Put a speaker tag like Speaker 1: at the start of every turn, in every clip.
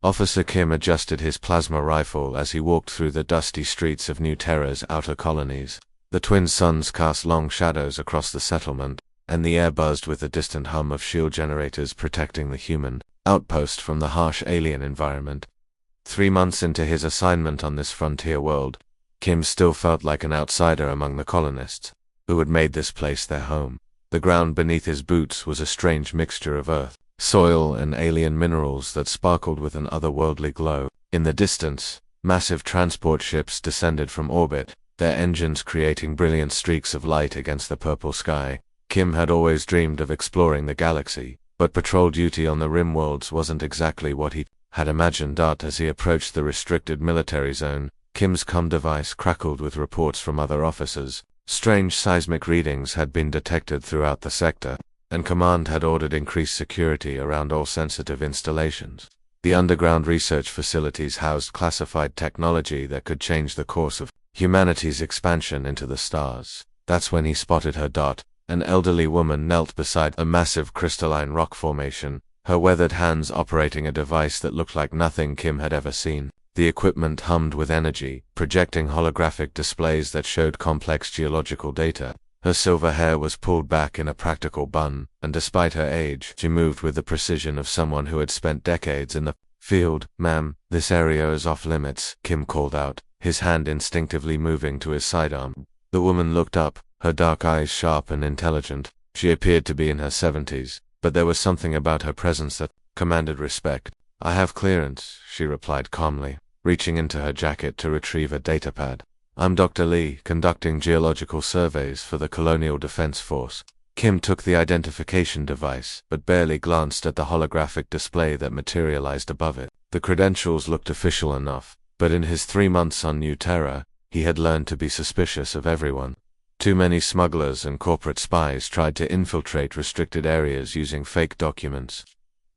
Speaker 1: Officer Kim adjusted his plasma rifle as he walked through the dusty streets of New Terra's outer colonies. The twin suns cast long shadows across the settlement, and the air buzzed with the distant hum of shield generators protecting the human outpost from the harsh alien environment. 3 months into his assignment on this frontier world, Kim still felt like an outsider among the colonists, who had made this place their home. The ground beneath his boots was a strange mixture of earth, soil, and alien minerals that sparkled with an otherworldly glow. In the distance, massive transport ships descended from orbit, their engines creating brilliant streaks of light against the purple sky. Kim had always dreamed of exploring the galaxy, but patrol duty on the rim worlds wasn't exactly what he had imagined. As he approached the restricted military zone, Kim's comm device crackled with reports from other officers. Strange seismic readings had been detected throughout the sector, and Command had ordered increased security around all sensitive installations. The underground research facilities housed classified technology that could change the course of humanity's expansion into the stars. That's when he spotted her. An elderly woman knelt beside a massive crystalline rock formation, her weathered hands operating a device that looked like nothing Kim had ever seen. The equipment hummed with energy, projecting holographic displays that showed complex geological data. Her silver hair was pulled back in a practical bun, and despite her age, she moved with the precision of someone who had spent decades in the field. "Ma'am, this area is off limits," Kim called out, his hand instinctively moving to his sidearm. The woman looked up, her dark eyes sharp and intelligent. She appeared to be in her 70s, but there was something about her presence that commanded respect. "I have clearance," she replied calmly, reaching into her jacket to retrieve a datapad. "I'm Dr. Lee, conducting geological surveys for the Colonial Defense Force." Kim took the identification device, but barely glanced at the holographic display that materialized above it. The credentials looked official enough, but in his 3 months on New Terra, he had learned to be suspicious of everyone. Too many smugglers and corporate spies tried to infiltrate restricted areas using fake documents.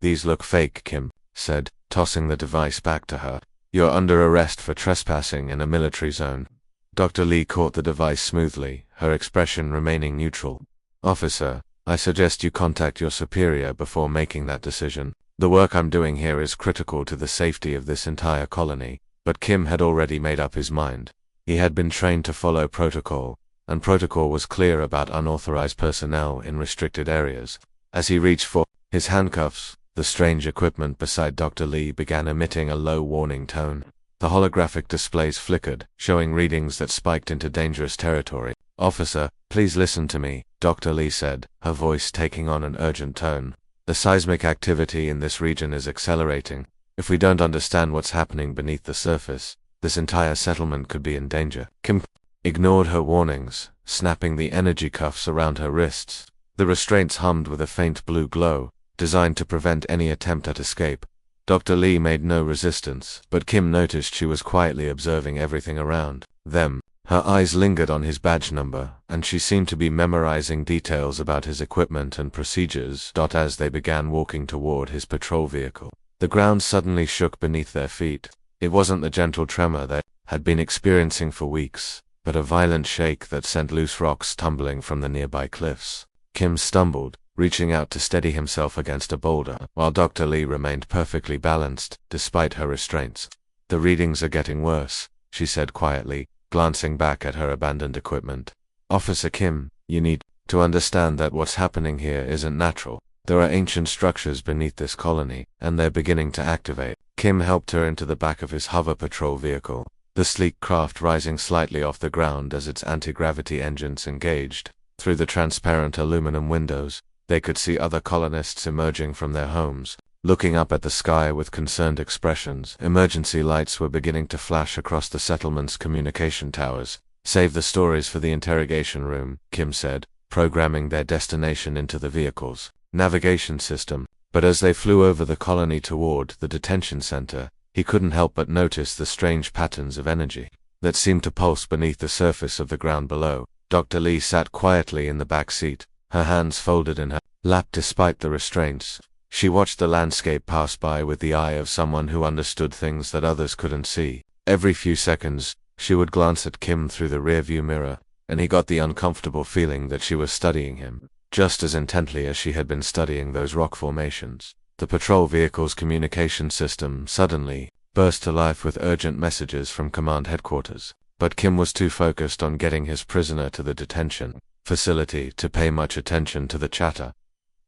Speaker 1: "These look fake," Kim said, tossing the device back to her. "You're under arrest for trespassing in a military zone." Dr. Lee caught the device smoothly, her expression remaining neutral. "Officer, I suggest you contact your superior before making that decision. The work I'm doing here is critical to the safety of this entire colony." But Kim had already made up his mind. He had been trained to follow protocol, and protocol was clear about unauthorized personnel in restricted areas. As he reached for his handcuffs, the strange equipment beside Dr. Lee began emitting a low warning tone. The holographic displays flickered, showing readings that spiked into dangerous territory. "Officer, please listen to me," Dr. Lee said, her voice taking on an urgent tone. "The seismic activity in this region is accelerating. If we don't understand what's happening beneath the surface, this entire settlement could be in danger." Kim ignored her warnings, snapping the energy cuffs around her wrists. The restraints hummed with a faint blue glow, designed to prevent any attempt at escape. Dr. Lee made no resistance, but Kim noticed she was quietly observing everything around them. Her eyes lingered on his badge number, and she seemed to be memorizing details about his equipment and procedures. As they began walking toward his patrol vehicle, the ground suddenly shook beneath their feet. It wasn't the gentle tremor they had been experiencing for weeks, but a violent shake that sent loose rocks tumbling from the nearby cliffs. Kim stumbled, reaching out to steady himself against a boulder, while Dr. Lee remained perfectly balanced, despite her restraints. "The readings are getting worse," she said quietly, glancing back at her abandoned equipment. "Officer Kim, you need to understand that what's happening here isn't natural. There are ancient structures beneath this colony, and they're beginning to activate." Kim helped her into the back of his hover patrol vehicle, the sleek craft rising slightly off the ground as its anti-gravity engines engaged. Through the transparent aluminum windows, they could see other colonists emerging from their homes, looking up at the sky with concerned expressions. Emergency lights were beginning to flash across the settlement's communication towers. "Save the stories for the interrogation room," Kim said, programming their destination into the vehicle's navigation system. But as they flew over the colony toward the detention center, he couldn't help but notice the strange patterns of energy that seemed to pulse beneath the surface of the ground below. Dr. Lee sat quietly in the back seat, her hands folded in her lap despite the restraints. She watched the landscape pass by with the eye of someone who understood things that others couldn't see. Every few seconds, she would glance at Kim through the rearview mirror, and he got the uncomfortable feeling that she was studying him, just as intently as she had been studying those rock formations. The patrol vehicle's communication system suddenly burst to life with urgent messages from command headquarters, but Kim was too focused on getting his prisoner to the detention facility to pay much attention to the chatter.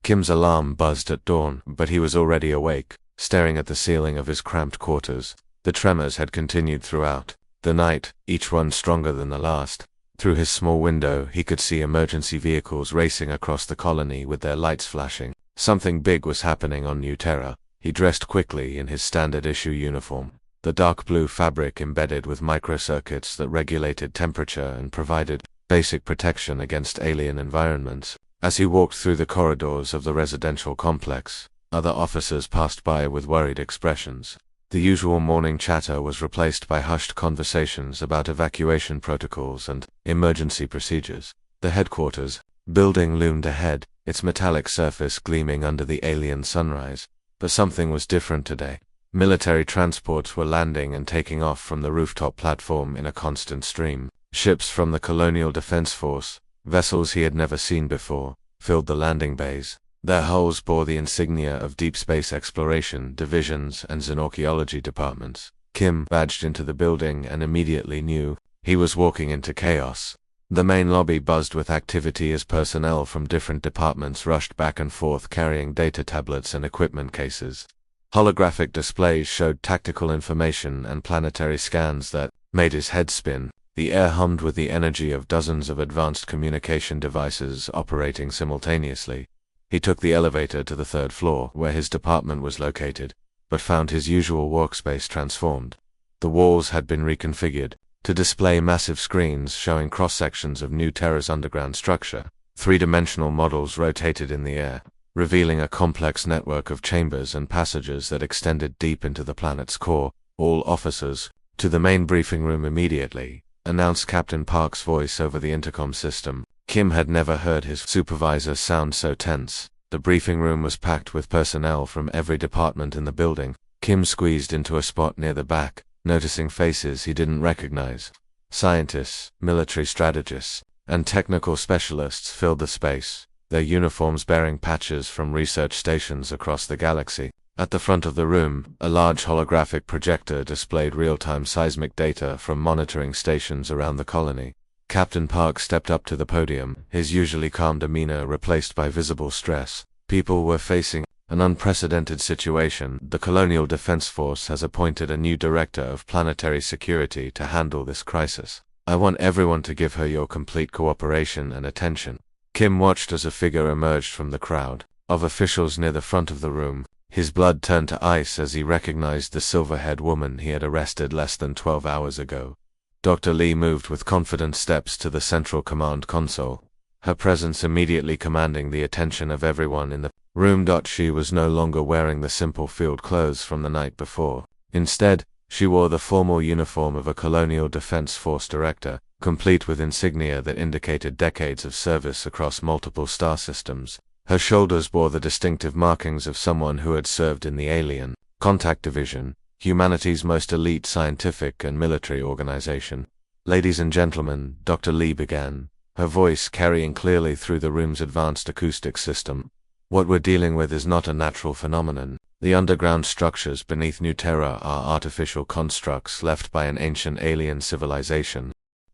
Speaker 1: Kim's alarm buzzed at dawn, but he was already awake, staring at the ceiling of his cramped quarters. The tremors had continued throughout the night, each one stronger than the last. Through his small window, he could see emergency vehicles racing across the colony with their lights flashing. Something big was happening on New Terra. He dressed quickly in his standard-issue uniform, the dark blue fabric embedded with microcircuits that regulated temperature and provided basic protection against alien environments. As he walked through the corridors of the residential complex, other officers passed by with worried expressions. The usual morning chatter was replaced by hushed conversations about evacuation protocols and emergency procedures. The headquarters building loomed ahead, its metallic surface gleaming under the alien sunrise. But something was different today. Military transports were landing and taking off from the rooftop platform in a constant stream. Ships from the Colonial Defense Force, vessels he had never seen before, filled the landing bays. Their hulls bore the insignia of deep space exploration divisions and xenorchaeology departments. Kim badged into the building and immediately knew he was walking into chaos. The main lobby buzzed with activity as personnel from different departments rushed back and forth carrying data tablets and equipment cases. Holographic displays showed tactical information and planetary scans that made his head spin. The air hummed with the energy of dozens of advanced communication devices operating simultaneously. He took the elevator to the third floor, where his department was located, but found his usual workspace transformed. The walls had been reconfigured to display massive screens showing cross-sections of New Terra's underground structure. Three-dimensional models rotated in the air, revealing a complex network of chambers and passages that extended deep into the planet's core. All officers, to the main briefing room immediately, announced Captain Park's voice over the intercom system. Kim had never heard his supervisor sound so tense. The briefing room was packed with personnel from every department in the building. Kim squeezed into a spot near the back, noticing faces he didn't recognize. Scientists, military strategists, and technical specialists filled the space, their uniforms bearing patches from research stations across the galaxy. At the front of the room, a large holographic projector displayed real-time seismic data from monitoring stations around the colony. Captain Park stepped up to the podium, his usually calm demeanor replaced by visible stress. People were facing an unprecedented situation. The Colonial Defense Force has appointed a new director of planetary security to handle this crisis. I want everyone to give her your complete cooperation and attention. Kim watched as a figure emerged from the crowd of officials near the front of the room. His blood turned to ice as he recognized the silver-haired woman he had arrested less than 12 hours ago. Dr. Lee moved with confident steps to the central command console, her presence immediately commanding the attention of everyone in the room. She was no longer wearing the simple field clothes from the night before. Instead, she wore the formal uniform of a Colonial Defense Force director, complete with insignia that indicated decades of service across multiple star systems. Her shoulders bore the distinctive markings of someone who had served in the Alien Contact Division, humanity's most elite scientific and military organization. Ladies and gentlemen, Dr. Lee began, her voice carrying clearly through the room's advanced acoustic system. What we're dealing with is not a natural phenomenon. The underground structures beneath New Terra are artificial constructs left by an ancient alien civilization.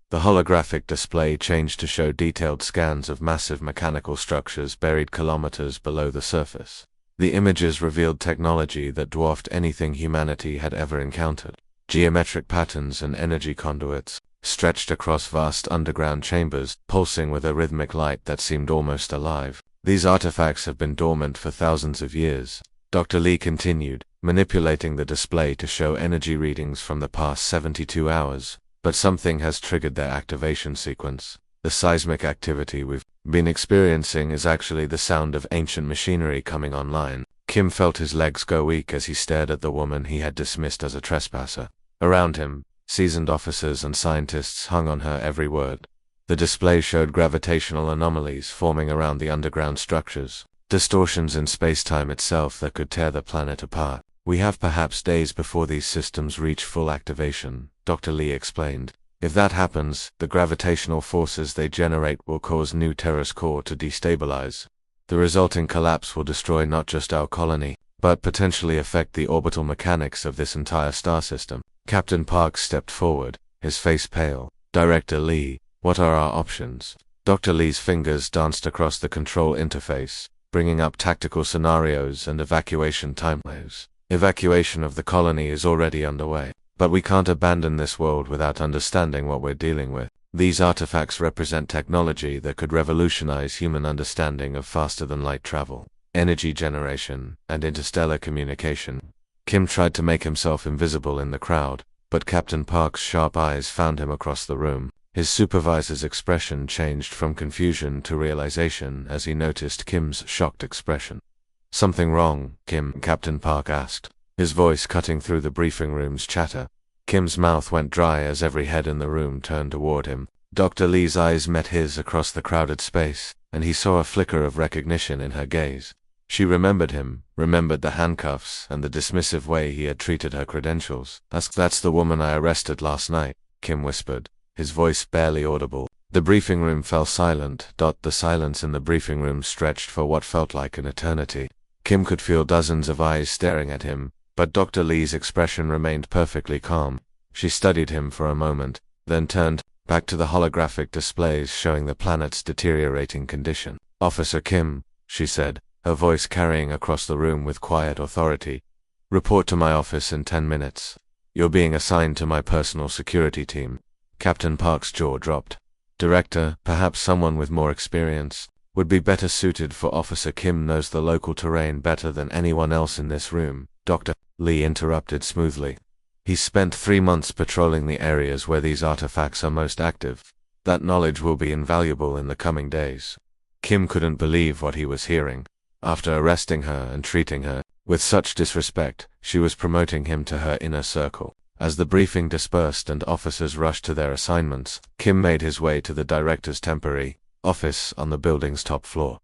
Speaker 1: The holographic display changed to show detailed scans of massive mechanical structures buried kilometers below the surface. The images revealed technology that dwarfed anything humanity had ever encountered. Geometric patterns and energy conduits stretched across vast underground chambers, pulsing with a rhythmic light that seemed almost alive. These artifacts have been dormant for thousands of years. Dr. Lee continued, manipulating the display to show energy readings from the past 72 hours. But something has triggered their activation sequence. The seismic activity we've been experiencing is actually the sound of ancient machinery coming online. Kim felt his legs go weak as he stared at the woman he had dismissed as a trespasser. Around him, seasoned officers and scientists hung on her every word. The display showed gravitational anomalies forming around the underground structures, distortions in space-time itself that could tear the planet apart. We have perhaps days before these systems reach full activation, Dr. Lee explained. If that happens, the gravitational forces they generate will cause New Terra's core to destabilize. The resulting collapse will destroy not just our colony, but potentially affect the orbital mechanics of this entire star system. Captain Parks stepped forward, his face pale. Director Lee, what are our options? Dr. Lee's fingers danced across the control interface, bringing up tactical scenarios and evacuation timelines. Evacuation of the colony is already underway, but we can't abandon this world without understanding what we're dealing with. These artifacts represent technology that could revolutionize human understanding of faster-than-light travel, energy generation, and interstellar communication. Kim tried to make himself invisible in the crowd, but Captain Park's sharp eyes found him across the room. His supervisor's expression changed from confusion to realization as he noticed Kim's shocked expression. Something wrong, Kim? Captain Park asked, his voice cutting through the briefing room's chatter. Kim's mouth went dry as every head in the room turned toward him. Dr. Lee's eyes met his across the crowded space, and he saw a flicker of recognition in her gaze. She remembered him, remembered the handcuffs and the dismissive way he had treated her credentials. That's the woman I arrested last night, Kim whispered, his voice barely audible. The briefing room fell silent. The silence in the briefing room stretched for what felt like an eternity. Kim could feel dozens of eyes staring at him, but Dr. Lee's expression remained perfectly calm. She studied him for a moment, then turned back to the holographic displays showing the planet's deteriorating condition. Officer Kim, she said, her voice carrying across the room with quiet authority. Report to my office in 10 minutes. You're being assigned to my personal security team. Captain Park's jaw dropped. Director, perhaps someone with more experience, would be better suited for Officer Kim knows the local terrain better than anyone else in this room. Dr. Lee interrupted smoothly. He spent 3 months patrolling the areas where these artifacts are most active. That knowledge will be invaluable in the coming days. Kim couldn't believe what he was hearing. After arresting her and treating her with such disrespect, she was promoting him to her inner circle. As the briefing dispersed and officers rushed to their assignments, Kim made his way to the director's temporary office on the building's top floor.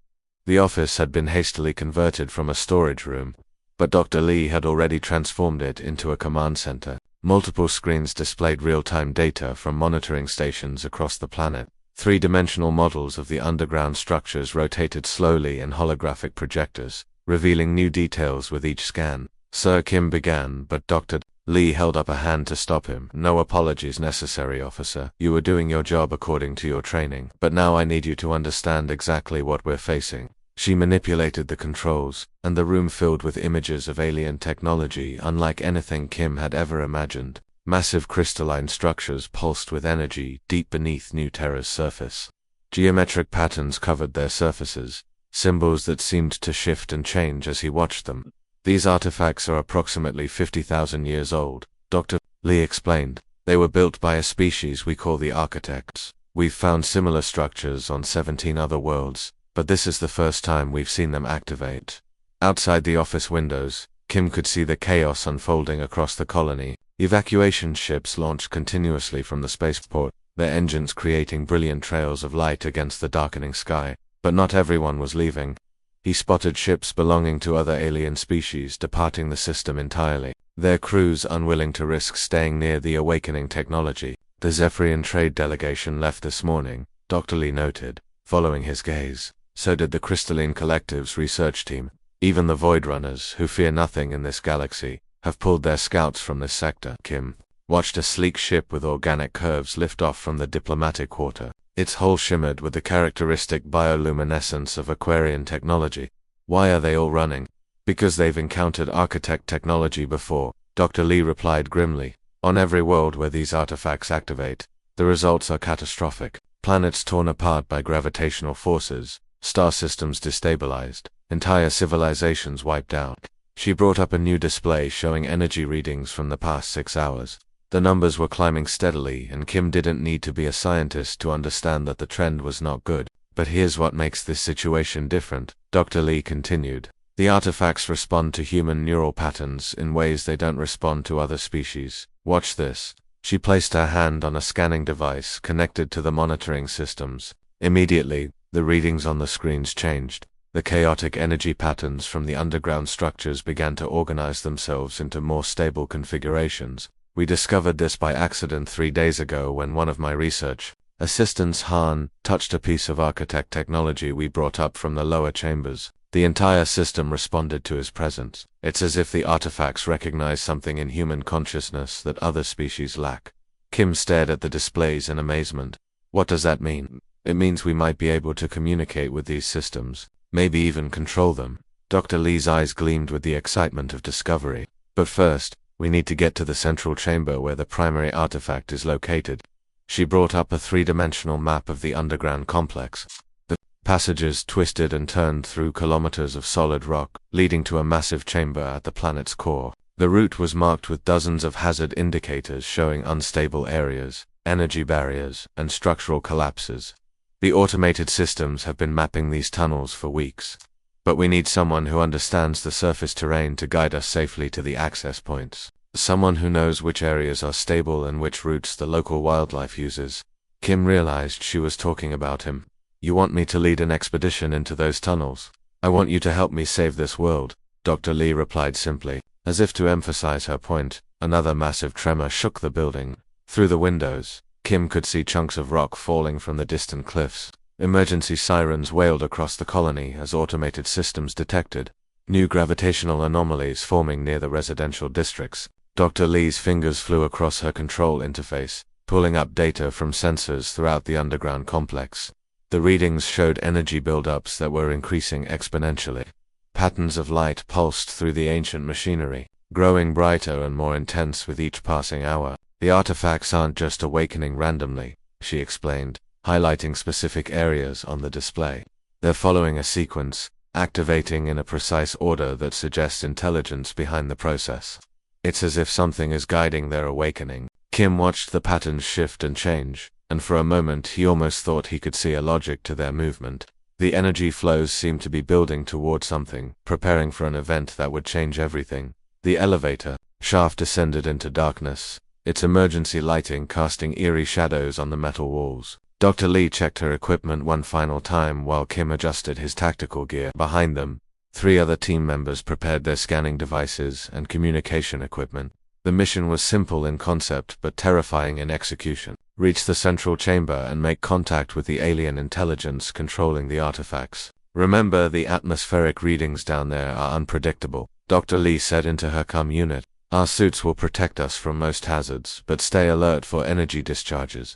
Speaker 1: The office had been hastily converted from a storage room, but Dr. Lee had already transformed it into a command center. Multiple screens displayed real-time data from monitoring stations across the planet. Three-dimensional models of the underground structures rotated slowly in holographic projectors, revealing new details with each scan. Sir, Kim began, but Dr. Lee held up a hand to stop him. No apologies necessary, officer. You were doing your job according to your training, but now I need you to understand exactly what we're facing. She manipulated the controls, and the room filled with images of alien technology unlike anything Kim had ever imagined. Massive crystalline structures pulsed with energy deep beneath New Terra's surface. Geometric patterns covered their surfaces, symbols that seemed to shift and change as he watched them. These artifacts are approximately 50,000 years old, Dr. Lee explained. They were built by a species we call the Architects. We've found similar structures on 17 other worlds, but this is the first time we've seen them activate. Outside the office windows, Kim could see the chaos unfolding across the colony. Evacuation ships launched continuously from the spaceport, their engines creating brilliant trails of light against the darkening sky. But not everyone was leaving. He spotted ships belonging to other alien species departing the system entirely, their crews unwilling to risk staying near the awakening technology. The Zephyrian trade delegation left this morning, Dr. Lee noted, following his gaze. So did the Crystalline Collective's research team. Even the Void Runners, who fear nothing in this galaxy, have pulled their scouts from this sector. Kim watched a sleek ship with organic curves lift off from the diplomatic quarter. Its hull shimmered with the characteristic bioluminescence of Aquarian technology. Why are they all running? Because they've encountered Architect technology before, Dr. Lee replied grimly. On every world where these artifacts activate, the results are catastrophic. Planets torn apart by gravitational forces, star systems destabilized, entire civilizations wiped out. She brought up a new display showing energy readings from the past 6 hours. The numbers were climbing steadily, and Kim didn't need to be a scientist to understand that the trend was not good. But here's what makes this situation different, Dr. Lee continued. The artifacts respond to human neural patterns in ways they don't respond to other species. Watch this. She placed her hand on a scanning device connected to the monitoring systems. Immediately, the readings on the screens changed. The chaotic energy patterns from the underground structures began to organize themselves into more stable configurations. We discovered this by accident 3 days ago when one of my research assistants, Han, touched a piece of Architect technology we brought up from the lower chambers. The entire system responded to his presence. It's as if the artifacts recognize something in human consciousness that other species lack. Kim stared at the displays in amazement. What does that mean? It means we might be able to communicate with these systems, maybe even control them. Dr. Lee's eyes gleamed with the excitement of discovery. But first, we need to get to the central chamber where the primary artifact is located. She brought up a three-dimensional map of the underground complex. The passages twisted and turned through kilometers of solid rock, leading to a massive chamber at the planet's core. The route was marked with dozens of hazard indicators showing unstable areas, energy barriers, and structural collapses. The automated systems have been mapping these tunnels for weeks. But we need someone who understands the surface terrain to guide us safely to the access points. Someone who knows which areas are stable and which routes the local wildlife uses. Kim realized she was talking about him. You want me to lead an expedition into those tunnels? I want you to help me save this world, Dr. Lee replied simply. As if to emphasize her point, another massive tremor shook the building. Through the windows, Kim could see chunks of rock falling from the distant cliffs. Emergency sirens wailed across the colony as automated systems detected new gravitational anomalies forming near the residential districts. Dr. Lee's fingers flew across her control interface, pulling up data from sensors throughout the underground complex. The readings showed energy buildups that were increasing exponentially. Patterns of light pulsed through the ancient machinery, growing brighter and more intense with each passing hour. The artifacts aren't just awakening randomly, she explained, highlighting specific areas on the display. They're following a sequence, activating in a precise order that suggests intelligence behind the process. It's as if something is guiding their awakening. Kim watched the patterns shift and change, and for a moment he almost thought he could see a logic to their movement. The energy flows seemed to be building toward something, preparing for an event that would change everything. The elevator shaft descended into darkness, its emergency lighting casting eerie shadows on the metal walls. Dr. Lee checked her equipment one final time while Kim adjusted his tactical gear. Behind them, 3 other team members prepared their scanning devices and communication equipment. The mission was simple in concept but terrifying in execution. Reach the central chamber and make contact with the alien intelligence controlling the artifacts. Remember, the atmospheric readings down there are unpredictable, Dr. Lee said into her comm unit. Our suits will protect us from most hazards, but stay alert for energy discharges.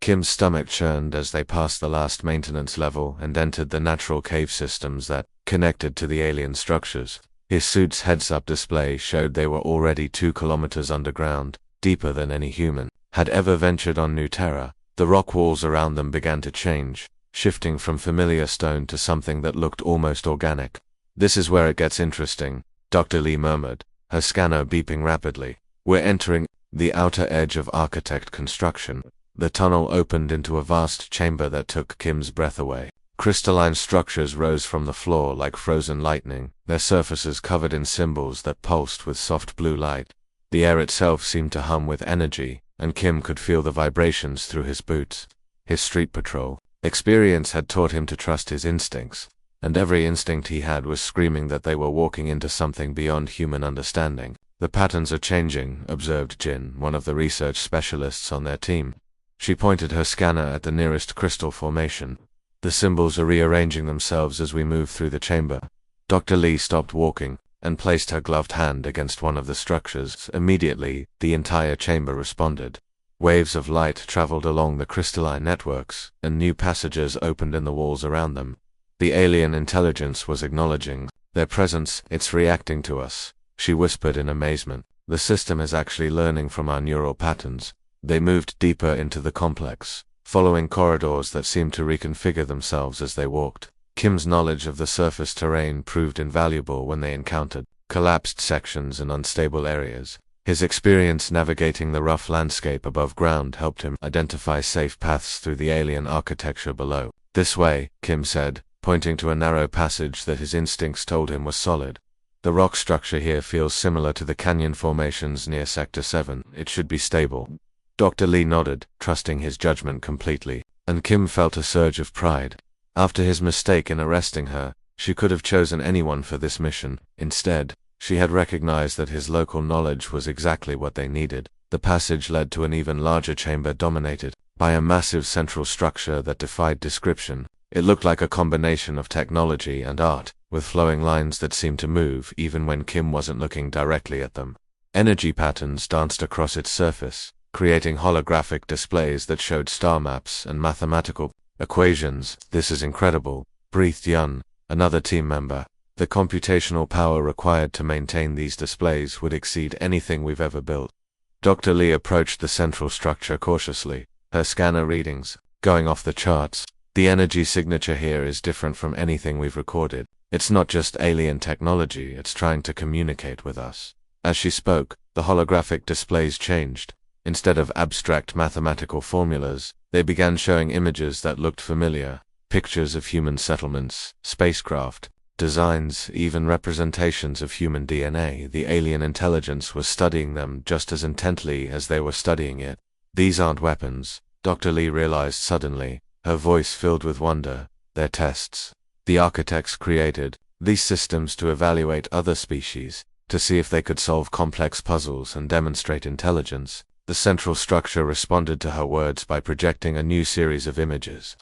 Speaker 1: Kim's stomach churned as they passed the last maintenance level and entered the natural cave systems that connected to the alien structures. His suit's heads-up display showed they were already 2 kilometers underground, deeper than any human had ever ventured on New Terra. The rock walls around them began to change, shifting from familiar stone to something that looked almost organic. This is where it gets interesting, Dr. Lee murmured, her scanner beeping rapidly. We're entering the outer edge of architect construction. The tunnel opened into a vast chamber that took Kim's breath away. Crystalline structures rose from the floor like frozen lightning, their surfaces covered in symbols that pulsed with soft blue light. The air itself seemed to hum with energy, and Kim could feel the vibrations through his boots. His street patrol experience had taught him to trust his instincts, and every instinct he had was screaming that they were walking into something beyond human understanding. The patterns are changing, observed Jin, one of the research specialists on their team. She pointed her scanner at the nearest crystal formation. The symbols are rearranging themselves as we move through the chamber. Dr. Lee stopped walking and placed her gloved hand against one of the structures. Immediately, the entire chamber responded. Waves of light traveled along the crystalline networks, and new passages opened in the walls around them. The alien intelligence was acknowledging their presence. It's reacting to us, she whispered in amazement. The system is actually learning from our neural patterns. They moved deeper into the complex, following corridors that seemed to reconfigure themselves as they walked. Kim's knowledge of the surface terrain proved invaluable when they encountered collapsed sections and unstable areas. His experience navigating the rough landscape above ground helped him identify safe paths through the alien architecture below. This way, Kim said, pointing to a narrow passage that his instincts told him was solid. The rock structure here feels similar to the canyon formations near Sector 7. It should be stable. Dr. Lee nodded, trusting his judgment completely, and Kim felt a surge of pride. After his mistake in arresting her, she could have chosen anyone for this mission. Instead, she had recognized that his local knowledge was exactly what they needed. The passage led to an even larger chamber dominated by a massive central structure that defied description. It looked like a combination of technology and art, with flowing lines that seemed to move even when Kim wasn't looking directly at them. Energy patterns danced across its surface, creating holographic displays that showed star maps and mathematical equations. "This is incredible," breathed Yun, another team member. "The computational power required to maintain these displays would exceed anything we've ever built." Dr. Lee approached the central structure cautiously, her scanner readings going off the charts. "The energy signature here is different from anything we've recorded. It's not just alien technology, it's trying to communicate with us." As she spoke, the holographic displays changed. Instead of abstract mathematical formulas, they began showing images that looked familiar, pictures of human settlements, spacecraft, designs, even representations of human DNA. The alien intelligence was studying them just as intently as they were studying it. "These aren't weapons," Dr. Lee realized suddenly, her voice filled with wonder. "They're tests. The architects created these systems to evaluate other species, to see if they could solve complex puzzles and demonstrate intelligence." The central structure responded to her words by projecting a new series of images.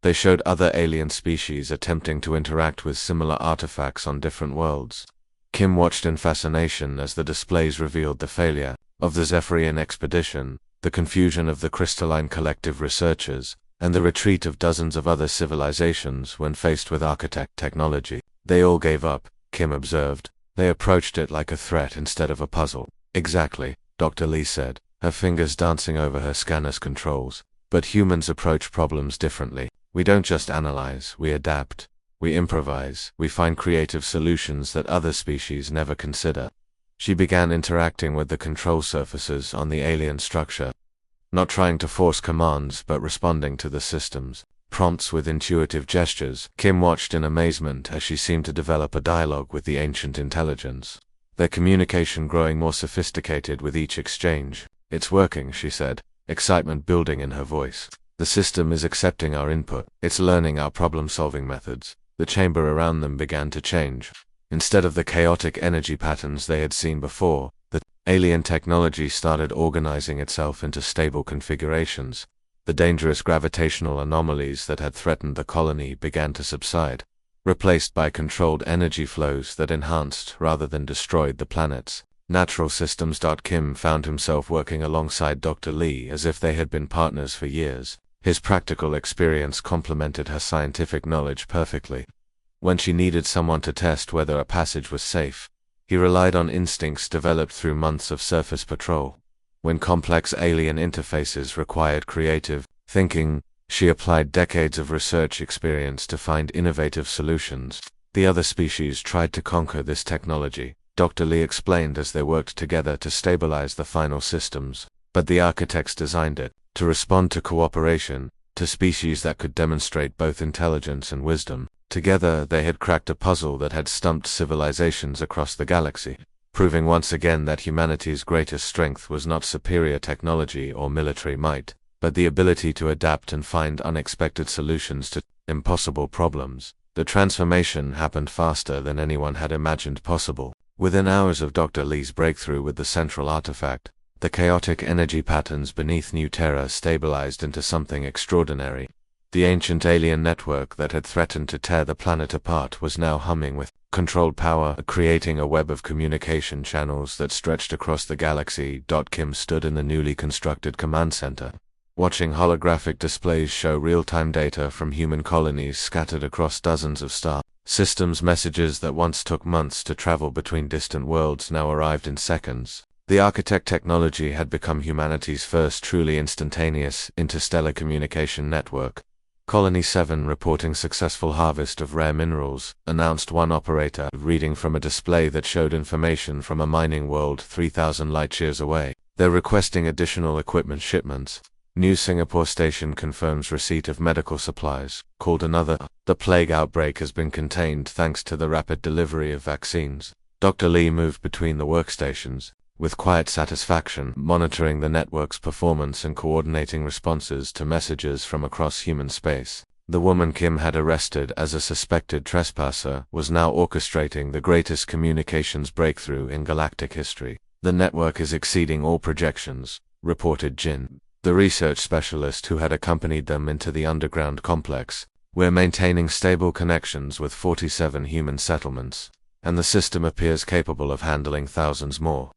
Speaker 1: They showed other alien species attempting to interact with similar artifacts on different worlds. Kim watched in fascination as the displays revealed the failure of the Zephyrian expedition, the confusion of the Crystalline Collective researchers, and the retreat of dozens of other civilizations when faced with architect technology. "They all gave up," Kim observed. "They approached it like a threat instead of a puzzle." "Exactly," Dr. Lee said, her fingers dancing over her scanner's controls. "But humans approach problems differently. We don't just analyze, we adapt. We improvise, we find creative solutions that other species never consider." She began interacting with the control surfaces on the alien structure, not trying to force commands but responding to the system's prompts with intuitive gestures. Kim watched in amazement as she seemed to develop a dialogue with the ancient intelligence, their communication growing more sophisticated with each exchange. "It's working," she said, excitement building in her voice. "The system is accepting our input. It's learning our problem-solving methods." The chamber around them began to change. Instead of the chaotic energy patterns they had seen before, the alien technology started organizing itself into stable configurations. The dangerous gravitational anomalies that had threatened the colony began to subside, replaced by controlled energy flows that enhanced rather than destroyed the planets. Natural systems. Kim found himself working alongside Dr. Lee as if they had been partners for years. His practical experience complemented her scientific knowledge perfectly. When she needed someone to test whether a passage was safe, he relied on instincts developed through months of surface patrol. When complex alien interfaces required creative thinking, she applied decades of research experience to find innovative solutions. The other species tried to conquer this technology, Dr. Lee explained as they worked together to stabilize the final systems. But the architects designed it to respond to cooperation, to species that could demonstrate both intelligence and wisdom. Together they had cracked a puzzle that had stumped civilizations across the galaxy, proving once again that humanity's greatest strength was not superior technology or military might, but the ability to adapt and find unexpected solutions to impossible problems. The transformation happened faster than anyone had imagined possible. Within hours of Dr. Lee's breakthrough with the central artifact, the chaotic energy patterns beneath New Terra stabilized into something extraordinary. The ancient alien network that had threatened to tear the planet apart was now humming with controlled power, creating a web of communication channels that stretched across the galaxy. Kim stood in the newly constructed command center, watching holographic displays show real-time data from human colonies scattered across dozens of star systems. Messages that once took months to travel between distant worlds now arrived in seconds. The architect technology had become humanity's first truly instantaneous interstellar communication network. Colony 7 reporting successful harvest of rare minerals, announced one operator, reading from a display that showed information from a mining world 3,000 light-years away. They're requesting additional equipment shipments. New Singapore station confirms receipt of medical supplies, called another. The plague outbreak has been contained thanks to the rapid delivery of vaccines. Dr. Lee moved between the workstations, with quiet satisfaction, monitoring the network's performance and coordinating responses to messages from across human space. The woman Kim had arrested as a suspected trespasser was now orchestrating the greatest communications breakthrough in galactic history. "The network is exceeding all projections," reported Jin, the research specialist who had accompanied them into the underground complex. We're maintaining stable connections with 47 human settlements, and the system appears capable of handling thousands more.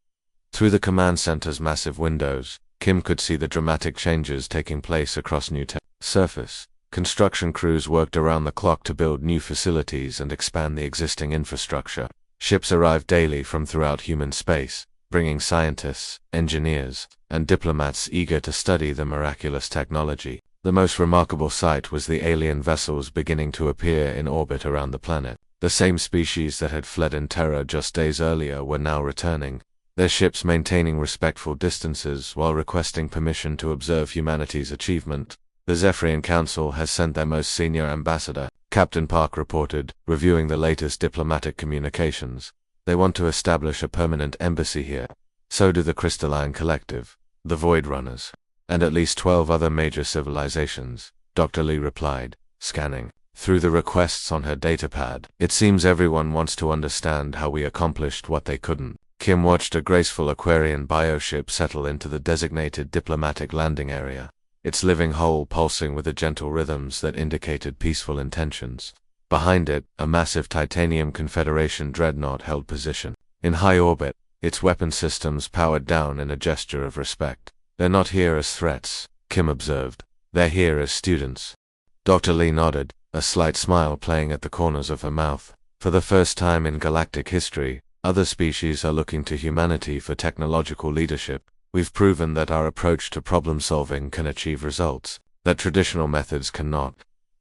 Speaker 1: Through the command center's massive windows, Kim could see the dramatic changes taking place across New Terra's surface. Construction crews worked around the clock to build new facilities and expand the existing infrastructure. Ships arrived daily from throughout human space, bringing scientists, engineers, and diplomats eager to study the miraculous technology. The most remarkable sight was the alien vessels beginning to appear in orbit around the planet. The same species that had fled in terror just days earlier were now returning, their ships maintaining respectful distances while requesting permission to observe humanity's achievement. The Zephyrian Council has sent their most senior ambassador, Captain Park reported, reviewing the latest diplomatic communications. They want to establish a permanent embassy here. So do the Crystalline Collective, the Void Runners, and at least 12 other major civilizations, Dr. Lee replied, scanning through the requests on her datapad. It seems everyone wants to understand how we accomplished what they couldn't. Kim watched a graceful Aquarian bioship settle into the designated diplomatic landing area, its living hull pulsing with the gentle rhythms that indicated peaceful intentions. Behind it, a massive titanium Confederation dreadnought held position. In high orbit, its weapon systems powered down in a gesture of respect. They're not here as threats, Kim observed. They're here as students. Dr. Lee nodded, a slight smile playing at the corners of her mouth. For the first time in galactic history, other species are looking to humanity for technological leadership. We've proven that our approach to problem-solving can achieve results that traditional methods cannot.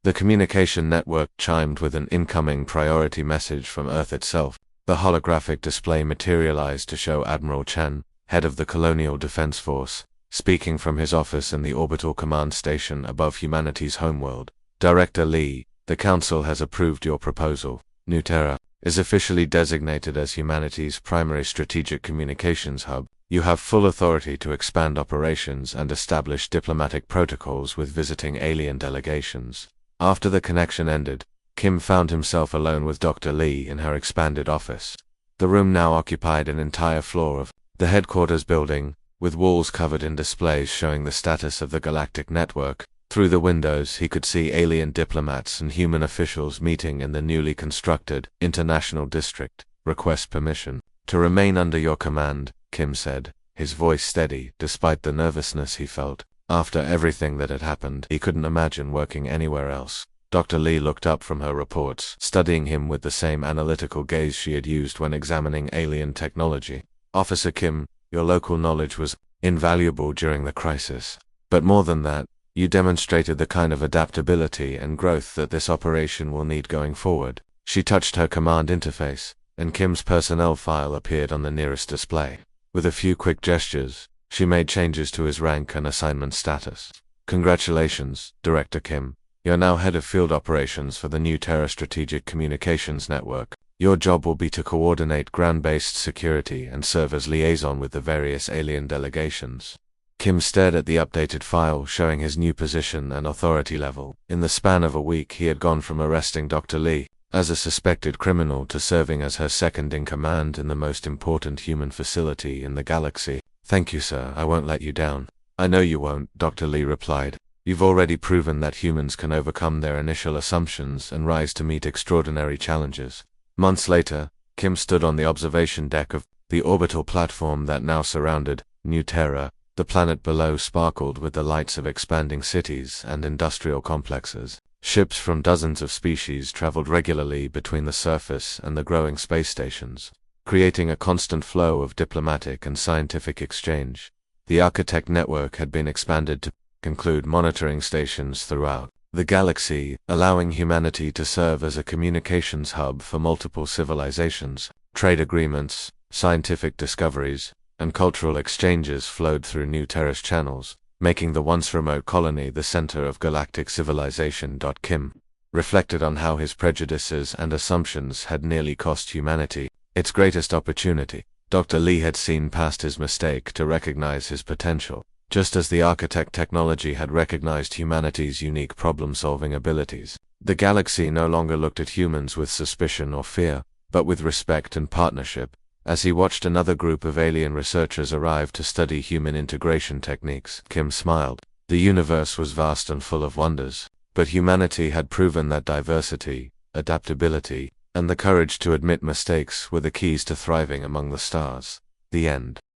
Speaker 1: The communication network chimed with an incoming priority message from Earth itself. The holographic display materialized to show Admiral Chen, head of the Colonial Defense Force, speaking from his office in the orbital command station above humanity's homeworld. Director Lee, the Council has approved your proposal. New Terra is officially designated as humanity's primary strategic communications hub. You have full authority to expand operations and establish diplomatic protocols with visiting alien delegations. After the connection ended, Kim found himself alone with Dr. Lee in her expanded office. The room now occupied an entire floor of the headquarters building, with walls covered in displays showing the status of the galactic network. Through the windows he could see alien diplomats and human officials meeting in the newly constructed International District. Request permission to remain under your command, Kim said, his voice steady despite the nervousness he felt. After everything that had happened, he couldn't imagine working anywhere else. Dr. Lee looked up from her reports, studying him with the same analytical gaze she had used when examining alien technology. Officer Kim, your local knowledge was invaluable during the crisis. But more than that, you demonstrated the kind of adaptability and growth that this operation will need going forward. She touched her command interface, and Kim's personnel file appeared on the nearest display. With a few quick gestures, she made changes to his rank and assignment status. Congratulations, Director Kim. You're now head of field operations for the New Terra Strategic Communications Network. Your job will be to coordinate ground-based security and serve as liaison with the various alien delegations. Kim stared at the updated file showing his new position and authority level. In the span of a week he had gone from arresting Dr. Lee as a suspected criminal to serving as her second-in-command in the most important human facility in the galaxy. Thank you, sir. I won't let you down. I know you won't, Dr. Lee replied. You've already proven that humans can overcome their initial assumptions and rise to meet extraordinary challenges. Months later, Kim stood on the observation deck of the orbital platform that now surrounded New Terra. The planet below sparkled with the lights of expanding cities and industrial complexes. Ships from dozens of species traveled regularly between the surface and the growing space stations, creating a constant flow of diplomatic and scientific exchange. The Architect network had been expanded to include monitoring stations throughout the galaxy, allowing humanity to serve as a communications hub for multiple civilizations. Trade agreements, scientific discoveries, and cultural exchanges flowed through New Terra's channels, making the once remote colony the center of galactic civilization. Kim reflected on how his prejudices and assumptions had nearly cost humanity its greatest opportunity. Dr. Lee had seen past his mistake to recognize his potential, just as the Architect technology had recognized humanity's unique problem-solving abilities. The galaxy no longer looked at humans with suspicion or fear, but with respect and partnership. As he watched another group of alien researchers arrive to study human integration techniques, Kim smiled. The universe was vast and full of wonders, But humanity had proven that diversity, adaptability, and the courage to admit mistakes were the keys to thriving among the stars. The end.